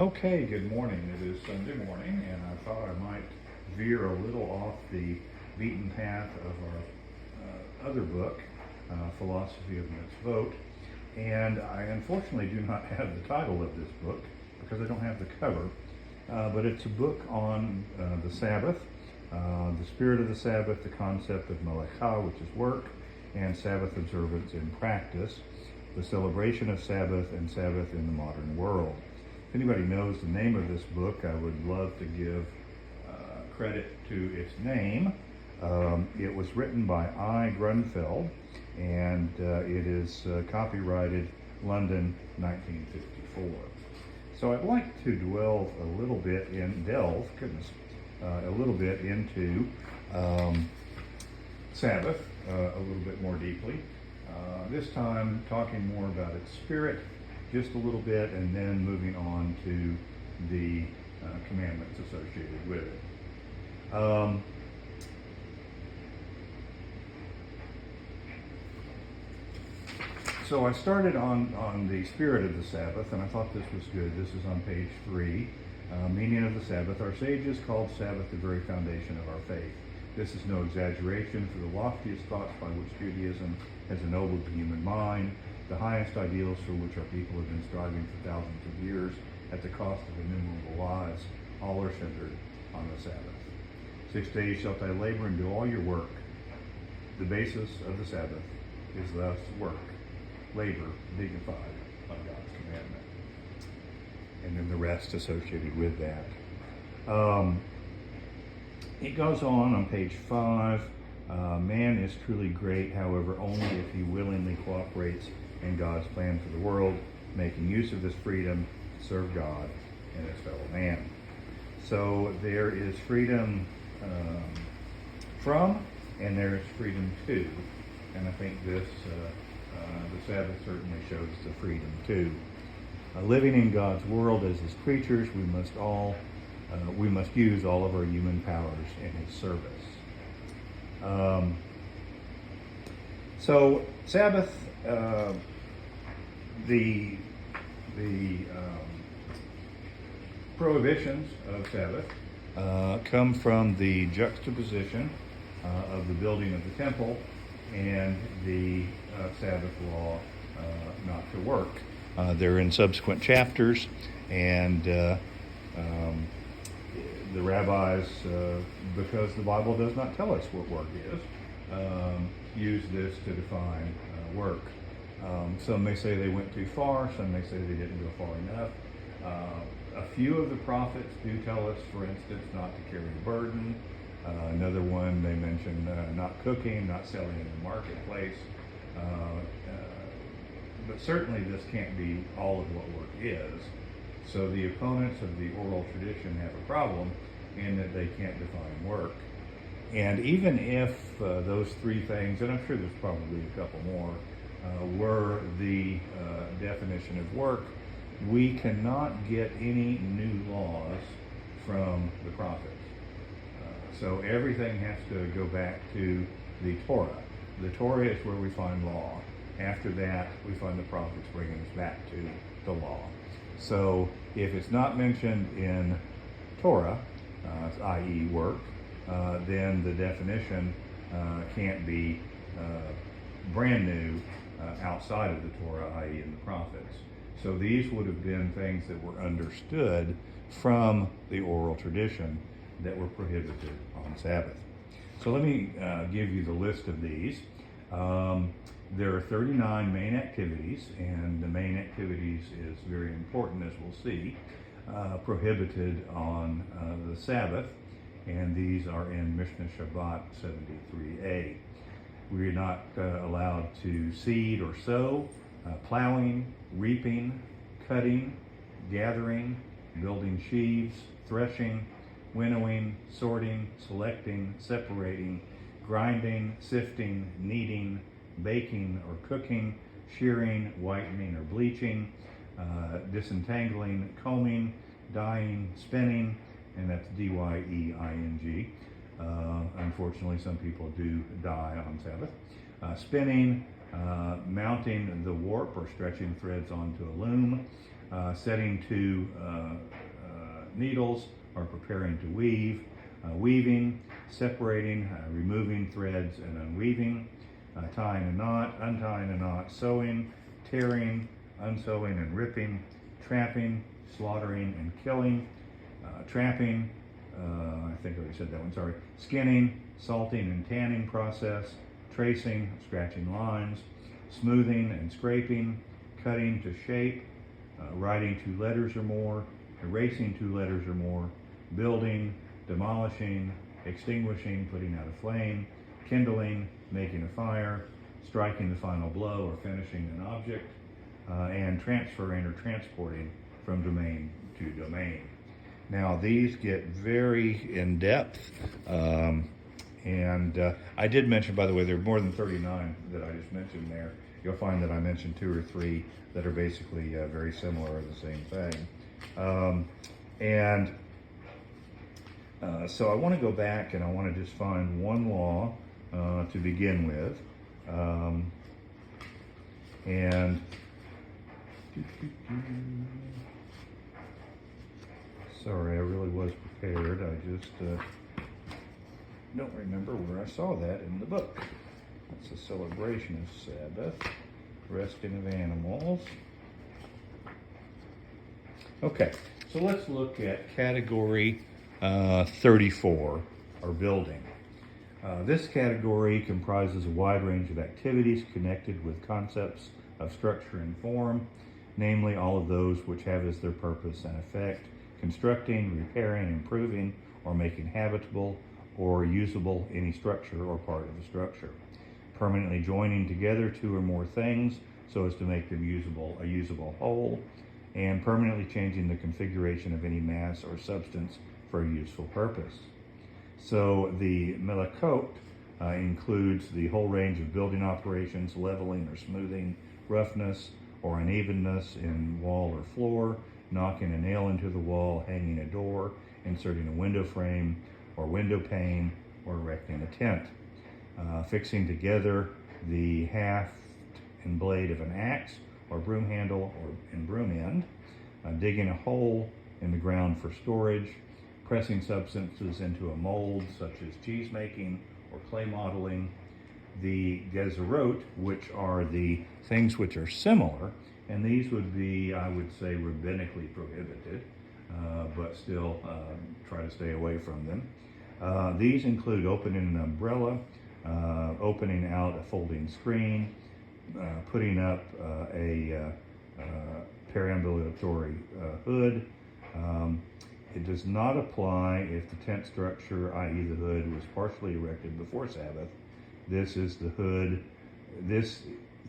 Okay, good morning. It is Sunday morning, and I thought I might veer a little off the beaten path of our other book, Philosophy of Mitzvot. And I unfortunately do not have the title of this book because I don't have the cover, but it's a book on the Sabbath, the spirit of the Sabbath, the concept of Melechah, which is work, and Sabbath observance in practice, the celebration of Sabbath and Sabbath in the modern world. If anybody knows the name of this book, I would love to give credit to its name. It was written by I. Grunfeld, and it is copyrighted London, 1954. So I'd like to delve a little bit into Sabbath a little bit more deeply. This time talking more about its spirit, just a little bit, and then moving on to the commandments associated with it. So I started on the spirit of the Sabbath, and I thought this was good. This is on page 3. Meaning of the Sabbath. Our sages called Sabbath the very foundation of our faith. This is no exaggeration, for the loftiest thoughts by which Judaism has ennobled the human mind, the highest ideals for which our people have been striving for thousands of years at the cost of innumerable lives, all are centered on the Sabbath. 6 days shalt thou labor and do all your work. The basis of the Sabbath is thus work, labor, dignified by God's commandment. And then the rest associated with that. It goes on page 5. Man is truly great, however, only if he willingly cooperates in God's plan for the world, making use of this freedom to serve God and his fellow man. So there is freedom from, and there is freedom to. And I think this, the Sabbath certainly shows the freedom to. Living in God's world as his creatures, we must use all of our human powers in his service. So Sabbath, the prohibitions of Sabbath come from the juxtaposition of the building of the temple and the Sabbath law not to work. They're in subsequent chapters, and the rabbis, because the Bible does not tell us what work is, use this to define work. Some may say they went too far, some may say they didn't go far enough. A few of the prophets do tell us, for instance, not to carry a burden. Another one, they mention not cooking, not selling in the marketplace. But certainly this can't be all of what work is. So the opponents of the oral tradition have a problem in that they can't define work. And even if those three things, and I'm sure there's probably a couple more, were the definition of work, we cannot get any new laws from the prophets. So everything has to go back to the Torah. The Torah is where we find law. After that, we find the prophets bringing us back to the law. So if it's not mentioned in Torah, i.e. work, then the definition can't be brand new outside of the Torah, i.e. in the prophets. So these would have been things that were understood from the oral tradition that were prohibited on Sabbath. So let me give you the list of these. There are 39 main activities, and the main activities is very important, as we'll see, prohibited on the Sabbath, and these are in Mishnah Shabbat 73a. We are not allowed to seed or sow, plowing, reaping, cutting, gathering, building sheaves, threshing, winnowing, sorting, selecting, separating, grinding, sifting, kneading, baking or cooking, shearing, whitening or bleaching, disentangling, combing, dyeing, spinning, and that's D-Y-E-I-N-G. Unfortunately, some people do dye on Sabbath. Spinning, mounting the warp or stretching threads onto a loom, setting to needles or preparing to weave, weaving, separating, removing threads and unweaving, tying a knot, untying a knot, sewing, tearing, unsewing and ripping, trapping, slaughtering and killing, trapping, I think I already said that one, sorry, skinning, salting and tanning process, tracing, scratching lines, smoothing and scraping, cutting to shape, writing 2 letters or more, erasing 2 letters or more, building, demolishing, extinguishing, putting out a flame, kindling, making a fire, striking the final blow or finishing an object, and transferring or transporting from domain to domain. Now these get very in-depth, and I did mention, by the way, there are more than 39 that I just mentioned there. You'll find that I mentioned 2 or 3 that are basically very similar or the same thing. So I want to go back and I want to just find one law to begin with. Sorry, I really was prepared. I just don't remember where I saw that in the book. It's a celebration of Sabbath, resting of animals. Okay, so let's look at category 34, or building. This category comprises a wide range of activities connected with concepts of structure and form, namely all of those which have as their purpose and effect constructing, repairing, improving, or making habitable or usable any structure or part of a structure, permanently joining together 2 or more things so as to make them a usable whole, and permanently changing the configuration of any mass or substance for a useful purpose. So the melakot includes the whole range of building operations, leveling or smoothing, roughness or unevenness in wall or floor, knocking a nail into the wall, hanging a door, inserting a window frame or window pane, or erecting a tent. Fixing together the haft and blade of an axe or broom handle and broom end, digging a hole in the ground for storage, pressing substances into a mold such as cheese making or clay modeling. The gezerot, which are the things which are similar, and these would be, I would say, rabbinically prohibited, but still try to stay away from them. These include opening an umbrella, opening out a folding screen, putting up a perambulatory hood. It does not apply if the tent structure, i.e. the hood, was partially erected before Sabbath. This is the hood. Thus,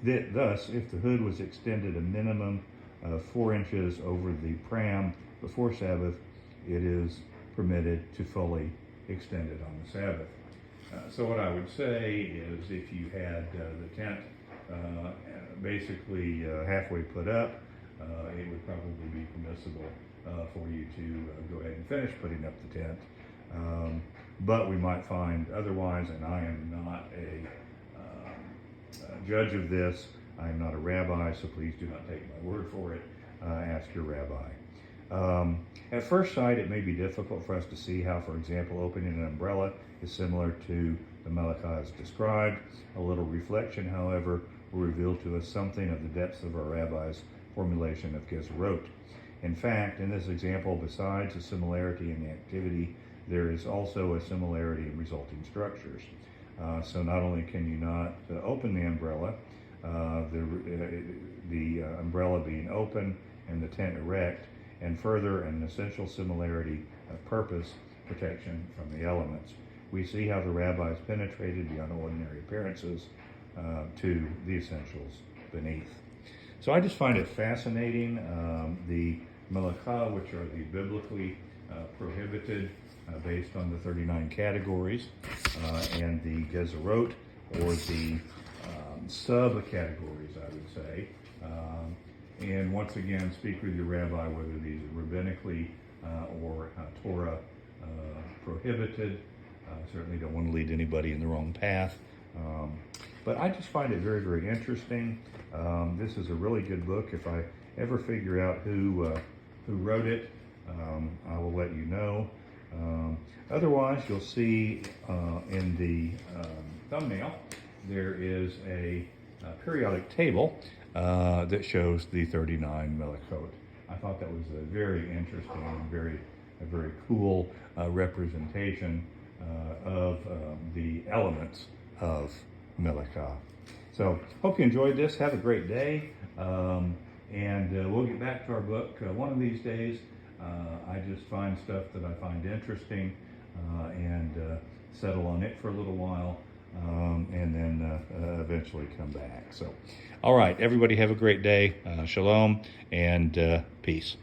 if the hood was extended a minimum of 4 inches over the pram before Sabbath, it is permitted to fully extend it on the Sabbath. So what I would say is if you had the tent basically halfway put up, it would probably be permissible for you to go ahead and finish putting up the tent. But we might find otherwise, and I am not a judge of this. I am not a rabbi, so please do not take my word for it. Ask your rabbi. At first sight, it may be difficult for us to see how, for example, opening an umbrella is similar to the melakah as described. A little reflection, however, will reveal to us something of the depths of our rabbi's formulation of gezerot. In fact, in this example, besides a similarity in the activity, there is also a similarity in resulting structures. So not only can you not open the umbrella, the umbrella being open and the tent erect, and further an essential similarity of purpose, protection from the elements. We see how the rabbis penetrated beyond ordinary appearances to the essentials beneath. So I just find it fascinating. The melakah, which are the biblically prohibited based on the 39 categories, and the gezerot, or the sub-categories, I would say. And once again, speak with your rabbi whether these are rabbinically or Torah prohibited. Certainly don't want to lead anybody in the wrong path. But I just find it very, very interesting. This is a really good book. If I ever figure out who wrote it, I will let you know. Otherwise, you'll see in the thumbnail, there is a periodic table that shows the 39 millikot. I thought that was a very interesting and a very cool representation of the elements of Milikah. So, hope you enjoyed this. Have a great day, and we'll get back to our book one of these days. I just find stuff that I find interesting and settle on it for a little while, and then eventually come back. So, all right, everybody have a great day. Shalom and peace.